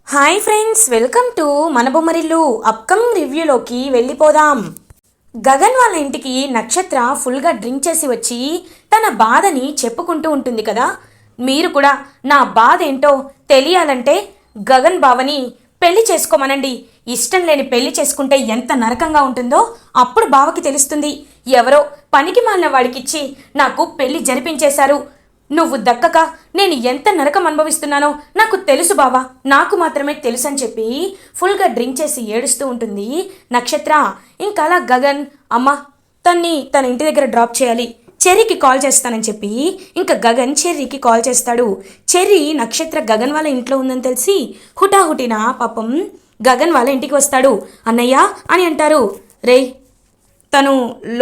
Hi friends, welcome to మన Bommarillu. Upcoming రివ్యూలోకి వెళ్ళిపోదాం. గగన్ వాళ్ళ ఇంటికి నక్షత్ర ఫుల్గా డ్రింక్ చేసి వచ్చి తన బాధని చెప్పుకుంటూ ఉంటుంది కదా. మీరు కూడా నా బాధ ఏంటో తెలియాలంటే గగన్ బావని పెళ్లి చేసుకోమనండి. ఇష్టం లేని పెళ్లి చేసుకుంటే ఎంత నరకంగా ఉంటుందో అప్పుడు బావకి తెలుస్తుంది. ఎవరో పనికి మాలిన వాడికిచ్చి నాకు పెళ్లి జరిపించేశారు, నువ్వు దక్కక నేను ఎంత నరకం అనుభవిస్తున్నానో నాకు తెలుసు బావా, నాకు మాత్రమే తెలుసు అని చెప్పి ఫుల్గా డ్రింక్ చేసి ఏడుస్తూ ఉంటుంది నక్షత్ర. ఇంకా అలా గగన్ అమ్మ తన ఇంటి దగ్గర డ్రాప్ చేయాలి, చెర్రీకి కాల్ చేస్తానని చెప్పి ఇంకా గగన్ చెర్రీకి కాల్ చేస్తాడు. చెర్రీ నక్షత్ర గగన్ వాళ్ళ ఇంట్లో ఉందని తెలిసి హుటాహుటిన పాపం గగన్ వాళ్ళ ఇంటికి వస్తాడు. అన్నయ్య అని అంటారు. రేయ్, తను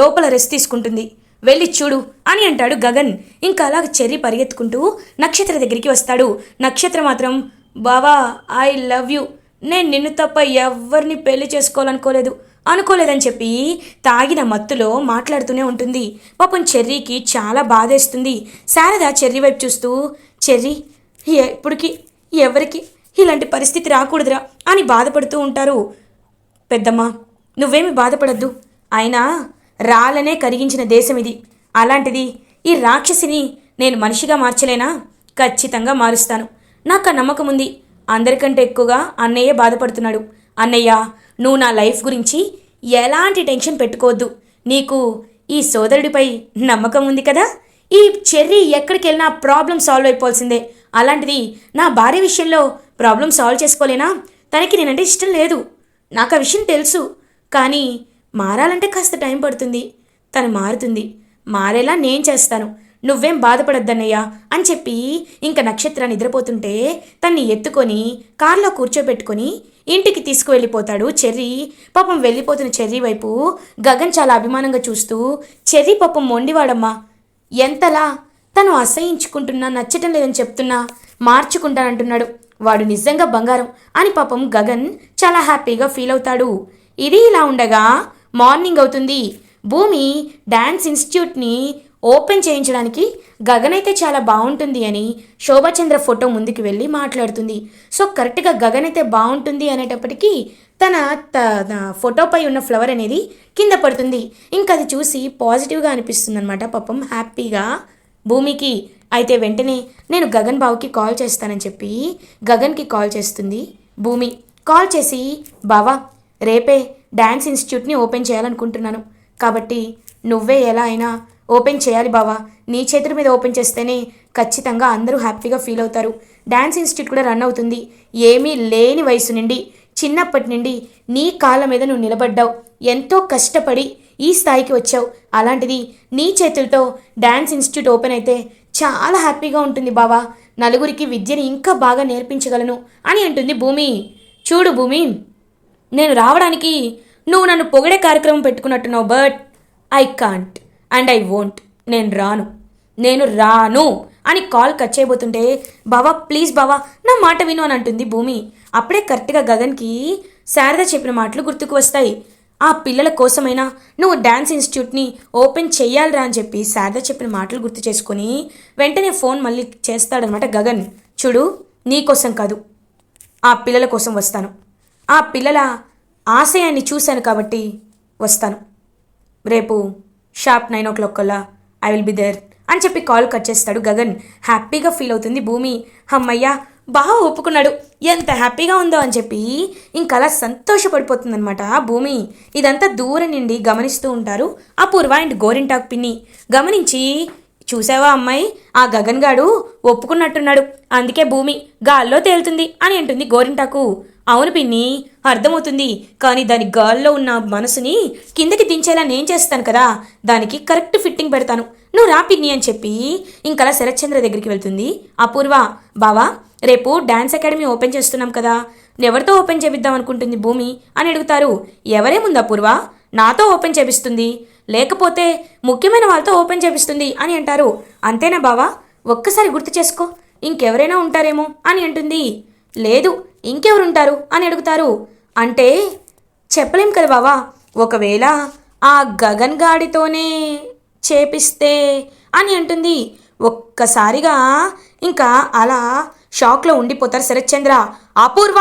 లోపల రెస్ట్ తీసుకుంటుంది, వెళ్ళి చూడు అని అంటాడు గగన్. ఇంకా అలా చెర్రీ పరిగెత్తుకుంటూ నక్షత్ర దగ్గరికి వస్తాడు. నక్షత్ర మాత్రం బావా ఐ లవ్ యూ, నేను నిన్ను తప్ప ఎవరిని పెళ్లి అనుకోలేదని చెప్పి తాగిన మత్తులో మాట్లాడుతూనే ఉంటుంది. పాపం చెర్రీకి చాలా బాధేస్తుంది. శారద చెర్రీ వైపు చూస్తూ చెర్రీ ఎప్పటికి ఎవరికి ఇలాంటి పరిస్థితి రాకూడదురా అని బాధపడుతూ ఉంటారు. పెద్దమ్మ నువ్వేమి బాధపడద్దు, అయినా రాళ్ళనే కరిగించిన దేశం ఇది, అలాంటిది ఈ రాక్షసిని నేను మనిషిగా మార్చలేనా? ఖచ్చితంగా మారుస్తాను, నాకు ఆ నమ్మకం ఉంది. అందరికంటే ఎక్కువగా అన్నయ్య బాధపడుతున్నాడు. అన్నయ్య నువ్వు నా లైఫ్ గురించి ఎలాంటి టెన్షన్ పెట్టుకోవద్దు, నీకు ఈ సోదరుడిపై నమ్మకం ఉంది కదా. ఈ చెర్రీ ఎక్కడికి వెళ్ళినా ప్రాబ్లం సాల్వ్ అయిపోవాల్సిందే, అలాంటిది నా భార్య విషయంలో ప్రాబ్లం సాల్వ్ చేసుకోలేనా? తనకి నేనంటే ఇష్టం లేదు, నాకు ఆ విషయం తెలుసు, కానీ మారాలంటే కాస్త టైం పడుతుంది, తను మారుతుంది, మారేలా నేను చేస్తాను, నువ్వేం బాధపడద్దన్నయ్యా అని చెప్పి ఇంకా నక్షత్ర నిద్రపోతుంటే తన్ని ఎత్తుకొని కారులో కూర్చోబెట్టుకొని ఇంటికి తీసుకువెళ్ళిపోతాడు చెర్రీ. పాపం వెళ్ళిపోతున్న చెర్రీ వైపు గగన్ చాలా అభిమానంగా చూస్తూ చెర్రీ పాపం మొండివాడమ్మా, ఎంతలా తను అసహించుకుంటున్నా నచ్చటం లేదని చెప్తున్నా మార్చుకుంటానంటున్నాడు, వాడు నిజంగా బంగారం అని పాపం గగన్ చాలా హ్యాపీగా ఫీల్ అవుతాడు. ఇది ఇలా ఉండగా మార్నింగ్ అవుతుంది. భూమి డ్యాన్స్ ఇన్స్టిట్యూట్ని ఓపెన్ చేయించడానికి గగన్ అయితే చాలా బాగుంటుంది అని శోభాచంద్ర ఫోటో ముందుకు వెళ్ళి మాట్లాడుతుంది. సో కరెక్ట్గా గగన్ అయితే బాగుంటుంది అనేటప్పటికీ తన ఫోటోపై ఉన్న ఫ్లవర్ అనేది కింద పడుతుంది. ఇంకా అది చూసి పాజిటివ్గా అనిపిస్తుంది అనమాట పాపం హ్యాపీగా భూమికి. అయితే వెంటనే నేను గగన్ బావుకి కాల్ చేస్తానని చెప్పి గగన్కి కాల్ చేస్తుంది భూమి. కాల్ చేసి బావా రేపే డ్యాన్స్ ఇన్స్టిట్యూట్ని ఓపెన్ చేయాలనుకుంటున్నాను, కాబట్టి నువ్వే ఎలా అయినా ఓపెన్ చేయాలి బావా, నీ చేతుల మీద ఓపెన్ చేస్తేనే ఖచ్చితంగా అందరూ హ్యాపీగా ఫీల్ అవుతారు. డ్యాన్స్ ఇన్స్టిట్యూట్ కూడా రన్ అవుతుంది, ఏమీ లేని వయసు నుండి చిన్నప్పటి నుండి నీ కాళ్ళ మీద నువ్వు నిలబడ్డావు, ఎంతో కష్టపడి ఈ స్థాయికి వచ్చావు, అలాంటిది నీ చేతులతో డ్యాన్స్ ఇన్స్టిట్యూట్ ఓపెన్ అయితే చాలా హ్యాపీగా ఉంటుంది బావా, నలుగురికి విద్యని ఇంకా బాగా నేర్పించగలను అని అంటుంది భూమి. చూడు భూమి, నేను రావడానికి నువ్వు నన్ను పొగిడే కార్యక్రమం పెట్టుకున్నట్టున్నావు, but I can't and I won't, నేను రాను అని కాల్ కట్ చేయబోతుంటే బావా ప్లీజ్ బావా నా మాట విను అని అంటుంది భూమి. అప్పుడే కరెక్ట్గా గగన్కి శారద చెప్పిన మాటలు గుర్తుకు వస్తాయి. ఆ పిల్లల కోసమైనా నువ్వు డ్యాన్స్ ఇన్స్టిట్యూట్ని ఓపెన్ చెయ్యాలిరా అని చెప్పి శారద చెప్పిన మాటలు గుర్తు చేసుకొని వెంటనే ఫోన్ మళ్ళీ చేస్తాడనమాట గగన్. చూడు నీకోసం కాదు, ఆ పిల్లల కోసం వస్తాను, ఆ పిల్లల ఆశయాన్ని చూశాను కాబట్టి వస్తాను, రేపు షార్ప్ 9 o'clock కల్లా ఐ విల్ బి దేర్ అని చెప్పి కాల్ కట్ చేస్తాడు గగన్. హ్యాపీగా ఫీల్ అవుతుంది భూమి. అమ్మయ్యా బాగా ఒప్పుకున్నాడు, ఎంత హ్యాపీగా ఉందో అని చెప్పి ఇంకలా సంతోషపడిపోతుందనమాట భూమి. ఇదంతా దూరం నుండి గమనిస్తూ ఉంటారు అపూర్వ అండ్ గోరింటాకు పిన్ని. గమనించి చూసావా అమ్మాయి, ఆ గగన్ గాడు ఒప్పుకున్నట్టున్నాడు, అందుకే భూమి గాల్లో తేలుతుంది అని అంటుంది గోరింటాకు. అవును పిన్ని అర్థమవుతుంది, కానీ దాని గాల్లో ఉన్న మనసుని కిందకి దించేలా నేను చేస్తాను కదా, దానికి కరెక్ట్ ఫిట్టింగ్ పెడతాను, నువ్వు రా పిన్ని అని చెప్పి ఇంకలా శరత్చంద్ర దగ్గరికి వెళ్తుంది అపూర్వ. బావా రేపు డ్యాన్స్ అకాడమీ ఓపెన్ చేస్తున్నాం కదా, ఎవరితో ఓపెన్ చేపిద్దాం అనుకుంటుంది భూమి అని అడుగుతారు. ఎవరేముంది అపూర్వ, నాతో ఓపెన్ చేపిస్తుంది, లేకపోతే ముఖ్యమైన వాళ్ళతో ఓపెన్ చేపిస్తుంది అని అంటారు. అంతేనా బావా, ఒక్కసారి గుర్తు చేసుకో, ఇంకెవరైనా ఉంటారేమో అని అంటుంది. లేదు ఇంకెవరుంటారు అని అడుగుతారు. అంటే చెప్పలేం కదా బావా, ఒకవేళ ఆ గగన్ గాడితోనే చేపిస్తే అని అంటుంది. ఒక్కసారిగా ఇంకా అలా షాక్లో ఉండిపోతారు శరత్చంద్ర. అపూర్వ,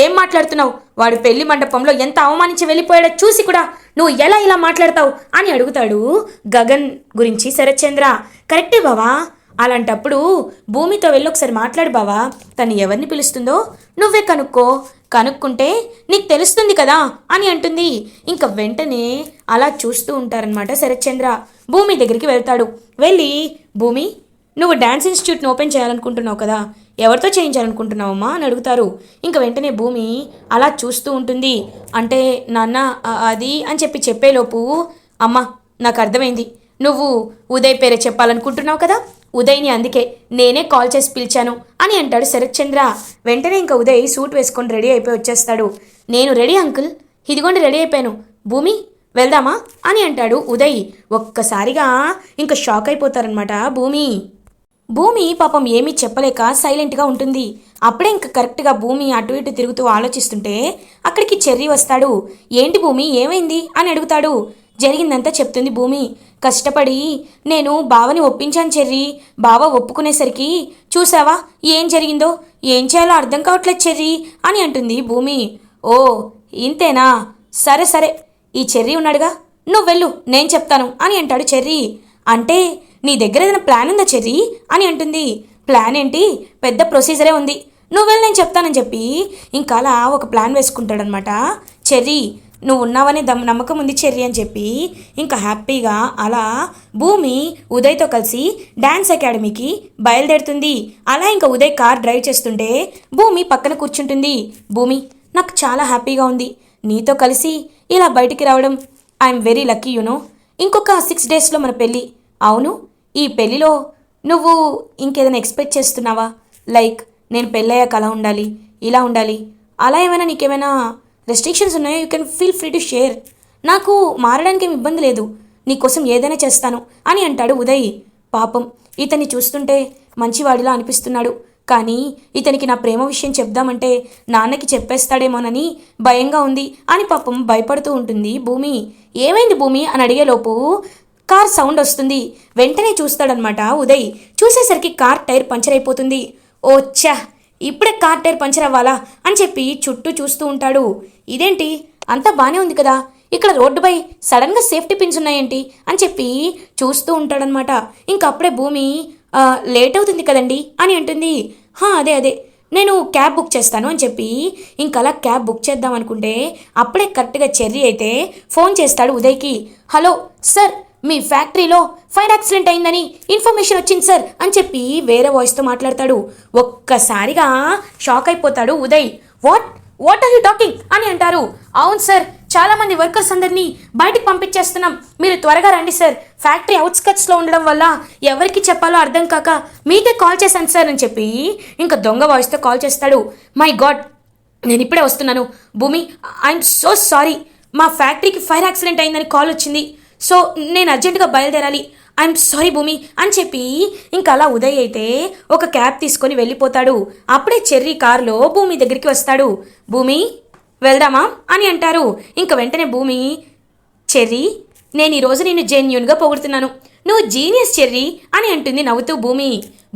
ఏం మాట్లాడుతున్నావు? వాడు పెళ్లి మండపంలో ఎంత అవమానించి వెళ్ళిపోయాడో చూసి కూడా నువ్వు ఎలా ఇలా మాట్లాడతావు అని అడుగుతాడు గగన్ గురించి శరత్చంద్ర. కరెక్టే బావా, అలాంటప్పుడు భూమితో వెళ్ళి ఒకసారి మాట్లాడు బావా. తను ఎవరిని పిలుస్తుందో నువ్వే కనుక్కుంటే నీకు తెలుస్తుంది కదా అని అంటుంది. ఇంకా వెంటనే అలా చూస్తూ ఉంటారనమాట శరత్చంద్ర. భూమి దగ్గరికి వెళ్తాడు. వెళ్ళి, భూమి, నువ్వు డ్యాన్స్ ఇన్స్టిట్యూట్ని ఓపెన్ చేయాలనుకుంటున్నావు కదా, ఎవరితో చేయించాలనుకుంటున్నావమ్మా అని అడుగుతారు. ఇంకా వెంటనే భూమి అలా చూస్తూ ఉంటుంది. అంటే నాన్న అది అని చెప్పేలోపు, అమ్మ నాకు అర్థమైంది, నువ్వు ఉదయ్ పేరే చెప్పాలనుకుంటున్నావు కదా, ఉదయ్ని అందుకే నేనే కాల్ చేసి పిలిచాను అని అంటాడు శరత్చంద్ర. వెంటనే ఇంకా ఉదయ్ సూట్ వేసుకొని రెడీ అయిపోయి వచ్చేస్తాడు. నేను రెడీ అంకుల్, ఇదిగోండి రెడీ అయిపోయాను, భూమి వెళ్దామా అని అంటాడు ఉదయ్. ఒక్కసారిగా ఇంకా షాక్ అయిపోతారనమాట భూమి పాపం ఏమీ చెప్పలేక సైలెంట్గా ఉంటుంది. అప్పుడే ఇంకా కరెక్ట్గా భూమి అటు ఇటు తిరుగుతూ ఆలోచిస్తుంటే అక్కడికి చెర్రీ వస్తాడు. ఏంటి భూమి, ఏమైంది అని అడుగుతాడు. జరిగిందంతా చెప్తుంది భూమి. కష్టపడి నేను బావని ఒప్పించాను చెర్రీ, బావ ఒప్పుకునేసరికి చూసావా ఏం జరిగిందో, ఏం చేయాలో అర్థం కావట్లేదు చెర్రీ అని అంటుంది భూమి. ఓ ఇంతేనా, సరే సరే, ఈ చెర్రీ ఉన్నాడుగా, నువ్వు వెళ్ళు నేను చెప్తాను అని అంటాడు చెర్రీ. అంటే నీ దగ్గర ఏదైనా ప్లాన్ ఉందా చెర్రీ అని అంటుంది. ప్లాన్ ఏంటి, పెద్ద ప్రొసీజరే ఉంది, నువ్వు వెళ్ళి నేను చెప్తానని చెప్పి ఇంకా అలా ఒక ప్లాన్ వేసుకుంటాడనమాట చెర్రీ. నువ్వు ఉన్నావని నమ్మకం ఉంది చెర్రీ అని చెప్పి ఇంకా హ్యాపీగా అలా భూమి ఉదయ్తో కలిసి డ్యాన్స్ అకాడమీకి బయలుదేరుతుంది. అలా ఇంకా ఉదయ్ కార్ డ్రైవ్ చేస్తుంటే భూమి పక్కన కూర్చుంటుంది. భూమి, నాకు చాలా హ్యాపీగా ఉంది నీతో కలిసి ఇలా బయటికి రావడం. I'm very lucky you know. ఇంకొక 6 డేస్లో మన పెళ్ళి. అవును, ఈ పెళ్ళిలో నువ్వు ఇంకేదైనా ఎక్స్పెక్ట్ చేస్తున్నావా? లైక్ నేను పెళ్ళయ్యాక అలా ఉండాలి, ఇలా ఉండాలి, అలా ఏమైనా నీకేమైనా రెస్ట్రిక్షన్స్ ఉన్నాయో? You can feel free to share. నాకు మారడానికి ఏమి ఇబ్బంది లేదు, నీకోసం ఏదైనా చేస్తాను అని అంటాడు ఉదయ్. పాపం ఇతన్ని చూస్తుంటే మంచివాడిలా అనిపిస్తున్నాడు, కానీ ఇతనికి నా ప్రేమ విషయం చెప్దామంటే నాన్నకి చెప్పేస్తాడేమోనని భయంగా ఉంది అని పాపం భయపడుతూ ఉంటుంది భూమి. ఏమైంది భూమి అని అడిగేలోపు కార్ సౌండ్ వస్తుంది. వెంటనే చూస్తాడనమాట ఉదయ్. చూసేసరికి కార్ టైర్ పంచర్ అయిపోతుంది. ఓచ్చా, ఇప్పుడే కార్ టైర్ పంచర్ అవ్వాలా అని చెప్పి చుట్టూ చూస్తూ ఉంటాడు. ఇదేంటి, అంతా బాగానే ఉంది కదా, ఇక్కడ రోడ్డుపై సడన్గా సేఫ్టీ పిన్స్ ఉన్నాయేంటి అని చెప్పి చూస్తూ ఉంటాడనమాట. ఇంకప్పుడే భూమి లేట్ అవుతుంది కదండి అని అంటుంది. అదే నేను క్యాబ్ బుక్ చేస్తాను అని చెప్పి ఇంకలా క్యాబ్ బుక్ చేద్దాం అనుకుంటే అప్పుడే కరెక్ట్గా చెర్రీ అయితే ఫోన్ చేస్తాడు ఉదయ్కి. హలో సార్, మీ ఫ్యాక్టరీలో ఫైర్ యాక్సిడెంట్ అయిందని ఇన్ఫర్మేషన్ వచ్చింది సార్ అని చెప్పి వేరే వాయిస్తో మాట్లాడతాడు. ఒక్కసారిగా షాక్ అయిపోతాడు Uday. What are you talking అని అంటారు. అవును సార్, చాలామంది వర్కర్స్ అందరినీ బయటికి పంపించేస్తున్నాం, మీరు త్వరగా రండి సార్. ఫ్యాక్టరీ అవుట్స్కట్స్లో ఉండడం వల్ల ఎవరికి చెప్పాలో అర్థం కాక మీకే కాల్ చేశాను సార్ అని చెప్పి ఇంకా దొంగ వాయిస్తో కాల్ చేస్తాడు. మై గాడ్, నేను ఇప్పుడే వస్తున్నాను భూమి, ఐఎమ్ సో సారీ, మా ఫ్యాక్టరీకి ఫైర్ యాక్సిడెంట్ అయిందని కాల్ వచ్చింది, సో నేను అర్జెంటుగా బయలుదేరాలి, ఐఎమ్ సారీ భూమి అని చెప్పి ఇంకా అలా ఉదయ్ అయితే ఒక క్యాబ్ తీసుకొని వెళ్ళిపోతాడు. అప్పుడే చెర్రీ కారులో భూమి దగ్గరికి వస్తాడు. భూమి వెళ్దామా అని అంటారు. ఇంక వెంటనే భూమి, చెర్రీ నేను ఈరోజు నిన్ను జెన్యూన్గా పొగుడుతున్నాను, నువ్వు జీనియస్ చెర్రీ అని అంటుంది నవ్వుతూ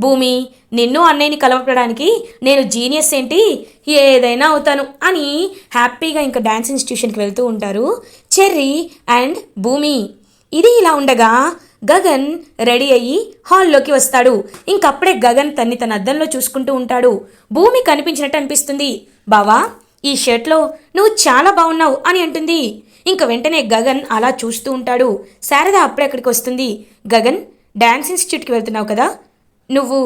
భూమి నిన్ను అన్నయ్యని కలపడానికి నేను జీనియస్ ఏంటి, ఏదైనా అవుతాను అని హ్యాపీగా ఇంకా డ్యాన్స్ ఇన్స్టిట్యూషన్కి వెళ్తూ ఉంటారు చెర్రీ అండ్ భూమి. ఇది ఇలా ఉండగా గగన్ రెడీ అయ్యి హాల్లోకి వస్తాడు. ఇంకప్పుడే గగన్ తన అద్దంలో చూసుకుంటూ ఉంటాడు. భూమి కనిపించినట్టు అనిపిస్తుంది. బావా, ఈ షర్ట్లో నువ్వు చాలా బాగున్నావు అని అంటుంది. ఇంక వెంటనే గగన్ అలా చూస్తూ ఉంటాడు. శారద అప్పుడే అక్కడికి వస్తుంది. గగన్, డ్యాన్స్ ఇన్స్టిట్యూట్కి వెళ్తున్నావు కదా, నువ్వు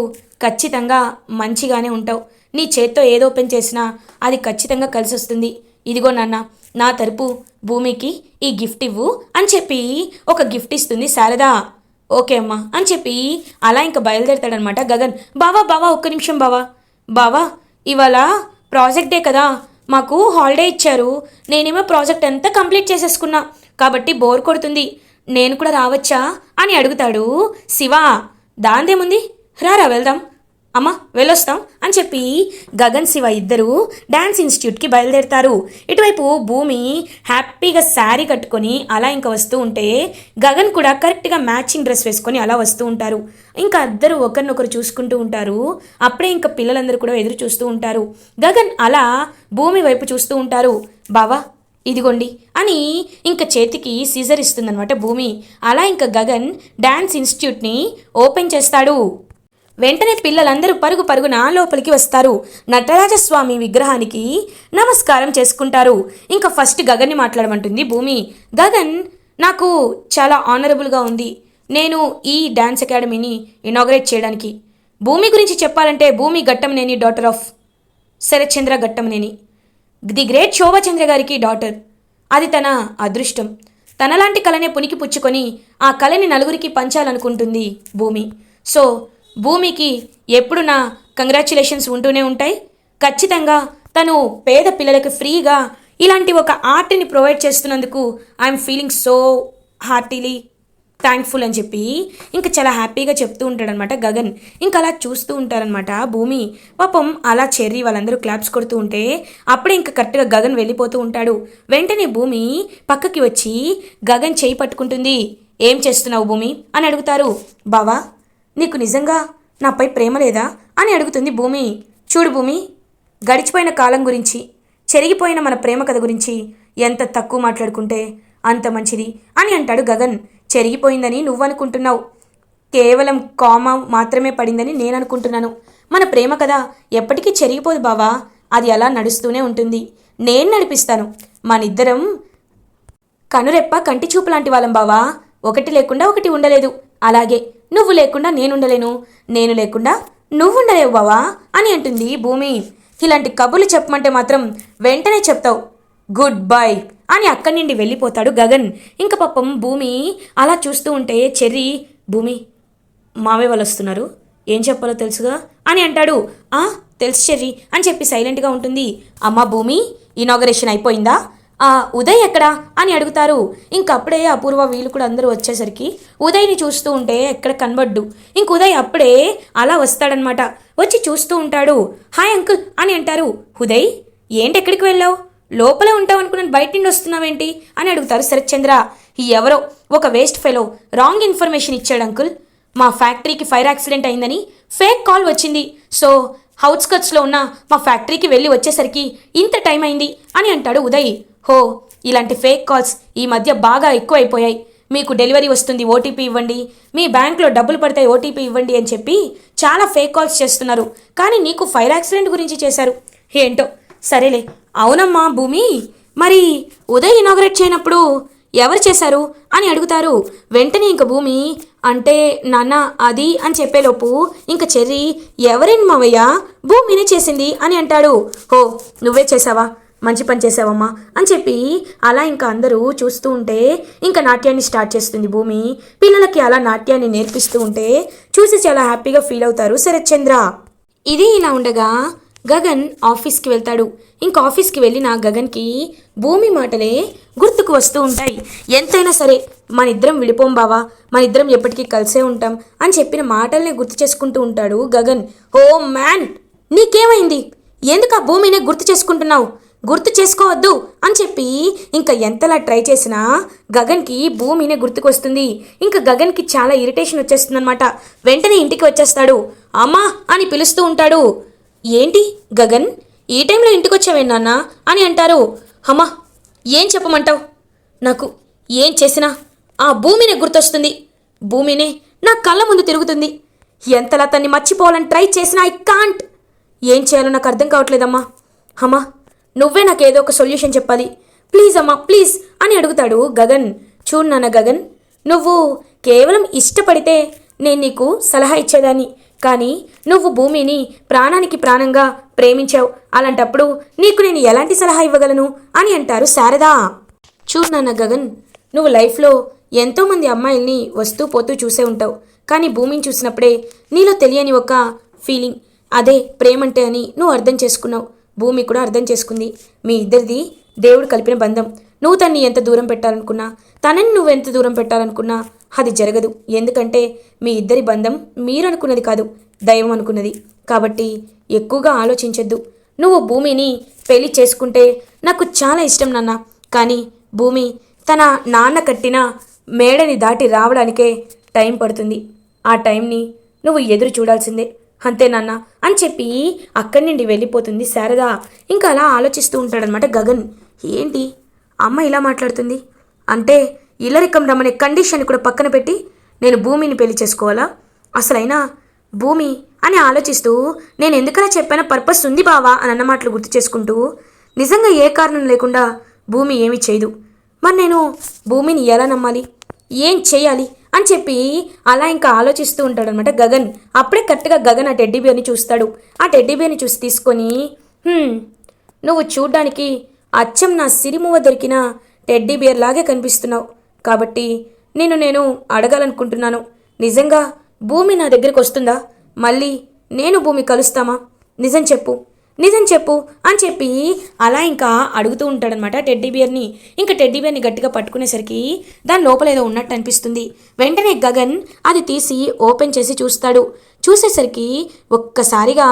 ఖచ్చితంగా మంచిగానే ఉంటావు, నీ చేత్తో ఏదో ఓపెన్ చేసినా అది ఖచ్చితంగా కలిసి వస్తుంది. ఇదిగో నాన్న, నా తరపు భూమికి ఈ గిఫ్ట్ ఇవ్వు అని చెప్పి ఒక గిఫ్ట్ ఇస్తుంది శారద. ఓకే అమ్మా అని చెప్పి అలా ఇంకా బయలుదేరుతాడనమాట గగన్. బావా ఒక్క నిమిషం బావా, ఇవాళ ప్రాజెక్ట్ డే కదా, మాకు హాలిడే ఇచ్చారు, నేనేమో ప్రాజెక్ట్ అంతా కంప్లీట్ చేసేసుకున్నా, కాబట్టి బోర్ కొడుతుంది, నేను కూడా రావచ్చా అని అడుగుతాడు శివ. దాందేముంది, రారా వెళ్దాం. అమ్మ వెళ్ళొస్తాం అని చెప్పి గగన్ శివ ఇద్దరు డాన్స్ ఇన్స్టిట్యూట్కి బయలుదేరుతారు. ఇటువైపు భూమి హ్యాపీగా శారీ కట్టుకొని అలా ఇంకా వస్తూ ఉంటే గగన్ కూడా కరెక్ట్గా మ్యాచింగ్ డ్రెస్ వేసుకొని అలా వస్తూ ఉంటారు. ఇంకా ఇద్దరు ఒకరినొకరు చూసుకుంటూ ఉంటారు. అప్పుడే ఇంకా పిల్లలందరూ కూడా ఎదురు చూస్తూ ఉంటారు. గగన్ అలా భూమి వైపు చూస్తూ ఉంటారు. బావా ఇదిగోండి అని ఇంకా చేతికి సీజర్ ఇస్తుందనమాట భూమి. అలా ఇంకా గగన్ డాన్స్ ఇన్స్టిట్యూట్ని ఓపెన్ చేస్తాడు. వెంటనే పిల్లలందరూ పరుగు పరుగున లోపలికి వస్తారు. నటరాజస్వామి విగ్రహానికి నమస్కారం చేసుకుంటారు. ఇంకా ఫస్ట్ గగన్ని మాట్లాడమంటుంది భూమి. గగన్, నాకు చాలా ఆనరబుల్గా ఉంది నేను ఈ డ్యాన్స్ అకాడమీని ఇనాగ్రేట్ చేయడానికి. భూమి గురించి చెప్పాలంటే Bhoomi Ghattamaneni daughter of Sharathchandra Ghattamaneni, the great Shobhachandra గారికి డాటర్. అది తన అదృష్టం. తనలాంటి కళనే పునికి పుచ్చుకొని ఆ కళని నలుగురికి పంచాలనుకుంటుంది భూమి. సో భూమికి ఎప్పుడు నా కంగ్రాచ్యులేషన్స్ ఉంటూనే ఉంటాయి. ఖచ్చితంగా తను పేద పిల్లలకు ఫ్రీగా ఇలాంటి ఒక ఆర్ట్ని ప్రొవైడ్ చేస్తున్నందుకు I'm feeling so heartily thankful అని చెప్పి ఇంకా చాలా హ్యాపీగా చెప్తూ ఉంటాడనమాట గగన్. ఇంకా అలా చూస్తూ ఉంటారనమాట భూమి. పాపం అలా చెర్రీ వాళ్ళందరూ క్లాప్స్ కొడుతూ ఉంటే అప్పుడే ఇంకా కరెక్ట్గా గగన్ వెళ్ళిపోతూ ఉంటాడు. వెంటనే భూమి పక్కకి వచ్చి గగన్ చేయి పట్టుకుంటుంది. ఏం చేస్తున్నావు భూమి అని అడుగుతారు. బావా, నీకు నిజంగా నాపై ప్రేమ లేదా అని అడుగుతుంది భూమి. చూడు భూమి, గడిచిపోయిన కాలం గురించి, చెరిగిపోయిన మన ప్రేమ కథ గురించి ఎంత తక్కువ మాట్లాడుకుంటే అంత మంచిది అని అంటాడు గగన్. చెరిగిపోయిందని నువ్వు అనుకుంటున్నావు, కేవలం కామా మాత్రమే పడిందని నేను అనుకుంటున్నాను. మన ప్రేమ కథ ఎప్పటికీ చెరిగిపోదు బావా, అది అలా నడుస్తూనే ఉంటుంది. నేను నడిపిస్తాను. మనిద్దరం కనురెప్ప కంటి చూపు లాంటి వాళ్ళం బావా. ఒకటి లేకుండా ఒకటి ఉండలేదు. అలాగే నువ్వు లేకుండా నేనుండలేను, నేను లేకుండా నువ్వు ఉండలేవు బావా అని అంటుంది భూమి. ఇలాంటి కబుర్లు చెప్పమంటే మాత్రం వెంటనే చెప్తావు. గుడ్ బై అని అక్కడి నుండి వెళ్ళిపోతాడు గగన్. ఇంక పాపం భూమి అలా చూస్తూ ఉంటే చెర్రీ, భూమి మావే వాళ్ళు వస్తున్నారు, ఏం చెప్పాలో తెలుసుగా అని అంటాడు. తెలుసు చెర్రీ అని చెప్పి సైలెంట్గా ఉంటుంది. అమ్మ భూమి, ఇనాగరేషన్ అయిపోయిందా? ఉదయ్ ఎక్కడా అని అడుగుతారు. ఇంకప్పుడే అపూర్వ వీళ్ళు కూడా అందరూ వచ్చేసరికి ఉదయ్ని చూస్తూ ఉంటే ఎక్కడ కనబడ్డు. ఇంక ఉదయ్ అప్పుడే అలా వస్తాడనమాట. వచ్చి చూస్తూ ఉంటాడు. హాయ్ అంకుల్ అని అంటారు. ఉదయ్, ఏంటి ఎక్కడికి వెళ్ళావు? లోపలే ఉంటావు అనుకున్నాను, బయట నుండి వస్తున్నావేంటి అని అడుగుతారు శరత్చంద్ర. ఎవరో ఒక వేస్ట్ ఫెలో రాంగ్ ఇన్ఫర్మేషన్ ఇచ్చాడు అంకుల్. మా ఫ్యాక్టరీకి ఫైర్ యాక్సిడెంట్ అయిందని ఫేక్ కాల్ వచ్చింది. సో అవుట్స్కట్స్లో ఉన్న మా ఫ్యాక్టరీకి వెళ్ళి వచ్చేసరికి ఇంత టైం అయింది అని అంటాడు ఉదయ్. హో, ఇలాంటి ఫేక్ కాల్స్ ఈ మధ్య బాగా ఎక్కువైపోయాయి. మీకు డెలివరీ వస్తుంది, ఓటీపీ ఇవ్వండి, మీ బ్యాంక్లో డబ్బులు పడతాయి, ఓటీపీ ఇవ్వండి అని చెప్పి చాలా ఫేక్ కాల్స్ చేస్తున్నారు. కానీ నీకు ఫైర్ యాక్సిడెంట్ గురించి చేశారు ఏంటో. సరేలే. అవునమ్మా భూమి, మరి ఉదయ్ ఇనాగ్రేట్ చేయనప్పుడు ఎవరు చేశారు అని అడుగుతారు. వెంటనే ఇంక భూమి అంటే నాన్న అది అని చెప్పేలోపు ఇంక చెర్రీ, ఎవరేంటి మావయ్య, భూమినే చేసింది అని అంటాడు. హో, నువ్వే చేసావా, మంచి పని చేసావమ్మా అని చెప్పి అలా ఇంకా అందరూ చూస్తూ ఉంటే ఇంకా నాట్యాన్ని స్టార్ట్ చేస్తుంది భూమి. పిల్లలకి అలా నాట్యాన్ని నేర్పిస్తూ ఉంటే చూసి చాలా హ్యాపీగా ఫీల్ అవుతారు శరత్చంద్ర. ఇది ఇలా ఉండగా గగన్ ఆఫీస్కి వెళ్తాడు. ఇంక ఆఫీస్కి వెళ్ళిన గగన్కి భూమి మాటలే గుర్తుకు వస్తూ ఉంటాయి. ఎంతైనా సరే మన ఇద్దరం విడిపోం బావా, మన ఇద్దరం ఎప్పటికీ కలిసే ఉంటాం అని చెప్పిన మాటల్ని గుర్తు చేసుకుంటూ ఉంటాడు గగన్. ఓ మ్యాన్, నీకేమైంది? ఎందుకు ఆ భూమినే గుర్తు చేసుకుంటున్నావు? గుర్తు చేసుకోవద్దు అని చెప్పి ఇంకా ఎంతలా ట్రై చేసినా గగన్కి భూమినే గుర్తుకొస్తుంది. ఇంకా గగన్కి చాలా ఇరిటేషన్ వచ్చేస్తుంది అనమాట. వెంటనే ఇంటికి వచ్చేస్తాడు. అమ్మా అని పిలుస్తూ ఉంటాడు. ఏంటి గగన్, ఈ టైంలో ఇంటికి వచ్చావే నాన్న అని అంటారు. అమ్మా, ఏం చెప్పమంటావు? నాకు ఏం చేసినా ఆ భూమినే గుర్తొస్తుంది. భూమినే నా కళ్ళ ముందు తిరుగుతుంది. ఎంతలా తన్ని మర్చిపోవాలని ట్రై చేసినా ఐ కాంట్. ఏం చేయాలో నాకు అర్థం కావట్లేదమ్మా. అమ్మా, నువ్వే నాకు ఏదో ఒక సొల్యూషన్ చెప్పాలి, ప్లీజ్ అమ్మా ప్లీజ్ అని అడుగుతాడు గగన్. చూడు నాన్న గగన్, నువ్వు కేవలం ఇష్టపడితే నేను నీకు సలహా ఇచ్చేదాన్ని, కానీ నువ్వు భూమిని ప్రాణానికి ప్రాణంగా ప్రేమించావు. అలాంటప్పుడు నీకు నేను ఎలాంటి సలహా ఇవ్వగలను అని అంటారు శారదా. చూడు నాన్న గగన్, నువ్వు లైఫ్లో ఎంతోమంది అమ్మాయిల్ని వస్తూ పోతూ చూసే ఉంటావు. కానీ భూమిని చూసినప్పుడే నీలో తెలియని ఒక ఫీలింగ్, అదే ప్రేమంటే అని నువ్వు అర్థం చేసుకున్నావు. భూమి కూడా అర్థం చేసుకుంది. మీ ఇద్దరిది దేవుడు కలిపిన బంధం. నువ్వు తన్ని ఎంత దూరం పెట్టాలనుకున్నా, తనని నువ్వు ఎంత దూరం పెట్టాలనుకున్నా అది జరగదు. ఎందుకంటే మీ ఇద్దరి బంధం మీరు అనుకున్నది కాదు, దైవం అనుకున్నది. కాబట్టి ఎక్కువగా ఆలోచించొద్దు. నువ్వు భూమిని పెళ్లి చేసుకుంటే నాకు చాలా ఇష్టం నాన్న. కానీ భూమి తన నాన్న కట్టిన మేడని దాటి రావడానికే టైం పడుతుంది. ఆ టైంని నువ్వు ఎదురు చూడాల్సిందే, అంతే నాన్న అని చెప్పి అక్కడి నుండి వెళ్ళిపోతుంది శారద. ఇంకా అలా ఆలోచిస్తూ ఉంటాడనమాట గగన్. ఏంటి అమ్మ ఇలా మాట్లాడుతుంది అంటే ఇల్లరికం రమ్మనే కండిషన్ కూడా పక్కన పెట్టి నేను భూమిని పెళ్లి చేసుకోవాలా? అసలైనా భూమి అని ఆలోచిస్తూ నేను ఎందుకలా చెప్పానో పర్పస్ ఉంది బావా అని అన్న మాటలు గుర్తు చేసుకుంటూ నిజంగా ఏ కారణం లేకుండా భూమి ఏమీ చేయదు. మరి నేను భూమిని ఎలా నమ్మాలి, ఏం చేయాలి అని చెప్పి అలా ఇంకా ఆలోచిస్తూ ఉంటాడనమాట గగన్. అప్పుడే కరెక్ట్గా గగన్ ఆ టెడ్డీ బేర్ని చూస్తాడు. ఆ టెడ్డీ బేర్ని చూసి తీసుకొని నువ్వు చూడ్డానికి అచ్చం నా సిరిమువ్వ దొరికిన టెడ్డీ బేర్ లాగే కనిపిస్తున్నావు. కాబట్టి నేను అడగాలనుకుంటున్నాను, నిజంగా భూమి నా దగ్గరికి వస్తుందా? మళ్ళీ నేను భూమి కలుస్తామా? నిజం చెప్పు అని చెప్పి అలా ఇంకా అడుగుతూ ఉంటాడనమాట టెడ్డీ బియర్ని. ఇంకా టెడ్డీ బియర్ని గట్టిగా పట్టుకునేసరికి దాని లోపల ఏదో ఉన్నట్టు అనిపిస్తుంది. వెంటనే గగన్ అది తీసి ఓపెన్ చేసి చూస్తాడు. చూసేసరికి ఒక్కసారిగా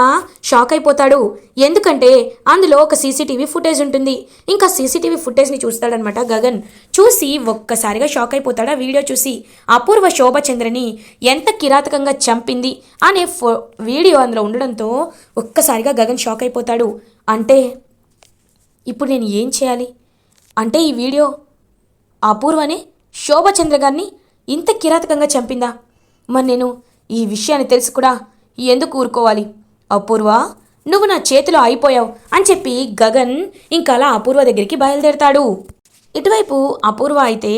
షాక్ అయిపోతాడు. ఎందుకంటే అందులో ఒక సీసీటీవీ ఫుటేజ్ ఉంటుంది. ఇంకా సీసీటీవీ ఫుటేజ్ని చూస్తాడనమాట గగన్. చూసి ఒక్కసారిగా షాక్ అయిపోతాడు ఆ వీడియో చూసి. అపూర్వ శోభచంద్రని ఎంత కిరాతకంగా చంపింది అనే వీడియో అందులో ఉండడంతో ఒక్కసారిగా గగన్ షాక్ అయిపోతాడు. అంటే ఇప్పుడు నేను ఏం చేయాలి? అంటే ఈ వీడియో అపూర్వనే శోభచంద్ర గారిని ఇంత కిరాతకంగా చంపిందా? మరి నేను ఈ విషయాన్ని తెలిసి కూడా ఎందుకు ఊరుకోవాలి? అపూర్వ, నువ్వు నా చేతిలో అయిపోయావు అని చెప్పి గగన్ ఇంకా అలా అపూర్వ దగ్గరికి బయలుదేరతాడు. ఇటువైపు అపూర్వ అయితే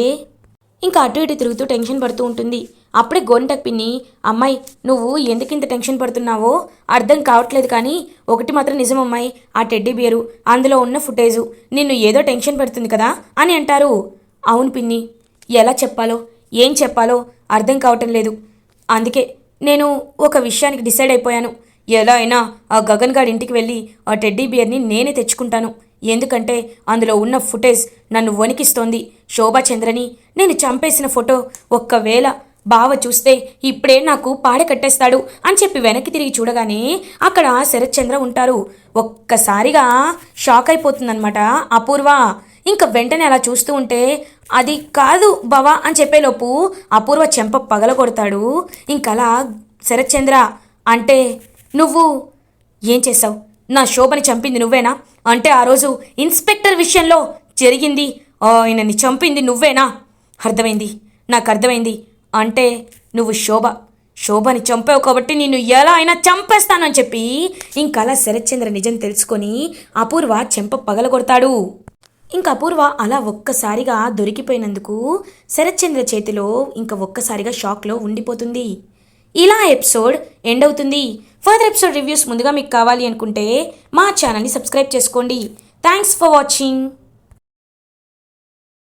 ఇంకా అటు ఇటు తిరుగుతూ టెన్షన్ పడుతూ ఉంటుంది. అప్పుడే గోరింటకు పిన్ని, అమ్మాయి నువ్వు ఎందుకు ఇంత టెన్షన్ పడుతున్నావో అర్థం కావట్లేదు, కానీ ఒకటి మాత్రం నిజం అమ్మాయి, ఆ టెడ్డీ బియరు అందులో ఉన్న ఫుటేజు నిన్ను ఏదో టెన్షన్ పెడుతుంది కదా అని అంటారు. అవును పిన్ని, ఎలా చెప్పాలో ఏం చెప్పాలో అర్థం కావటం లేదు. అందుకే నేను ఒక విషయానికి డిసైడ్ అయిపోయాను. ఎలా అయినా ఆ గగన్ గారి ఇంటికి వెళ్ళి ఆ టెడ్డీ బియర్ని నేనే తెచ్చుకుంటాను. ఎందుకంటే అందులో ఉన్న ఫుటేజ్ నన్ను వణికిస్తోంది. శోభాచంద్రని నేను చంపేసిన ఫోటో ఒక్కవేళ బావ చూస్తే ఇప్పుడే నాకు పాడ కట్టేస్తాడు అని చెప్పి వెనక్కి తిరిగి చూడగానే అక్కడ శరత్ చంద్ర ఉంటారు. ఒక్కసారిగా షాక్ అయిపోతుందన్నమాట అపూర్వ. ఇంకా వెంటనే అలా చూస్తూ ఉంటే అది కాదు బావా అని చెప్పేలోపు అపూర్వ చెంప పగలగొడతాడు. ఇంకలా శరత్ చంద్ర, అంటే నువ్వు ఏం చేసావు? నా శోభని చంపింది నువ్వేనా? అంటే ఆ రోజు ఇన్స్పెక్టర్ విషయంలో జరిగింది ఆయనని చంపింది నువ్వేనా? అర్థమైంది, నాకు అర్థమైంది. అంటే నువ్వు శోభని చంపావు కాబట్టి నిన్ను ఎలా అయినా చంపేస్తాను అని చెప్పి ఇంకలా శరత్ చంద్ర నిజం తెలుసుకొని అపూర్వ చెంప పగలగొడతాడు. ఇంక అపూర్వ అలా ఒక్కసారిగా దొరికిపోయినందుకు శరత్ చంద్ర చేతిలో ఇంకా ఒక్కసారిగా షాక్లో ఉండిపోతుంది. ఇలా ఎపిసోడ్ ఎండ్ అవుతుంది. ఫర్దర్ ఎపిసోడ్ రివ్యూస్ ముందుగా మీకు కావాలి అనుకుంటే మా ఛానల్ని సబ్స్క్రైబ్ చేసుకోండి. Thanks for watching.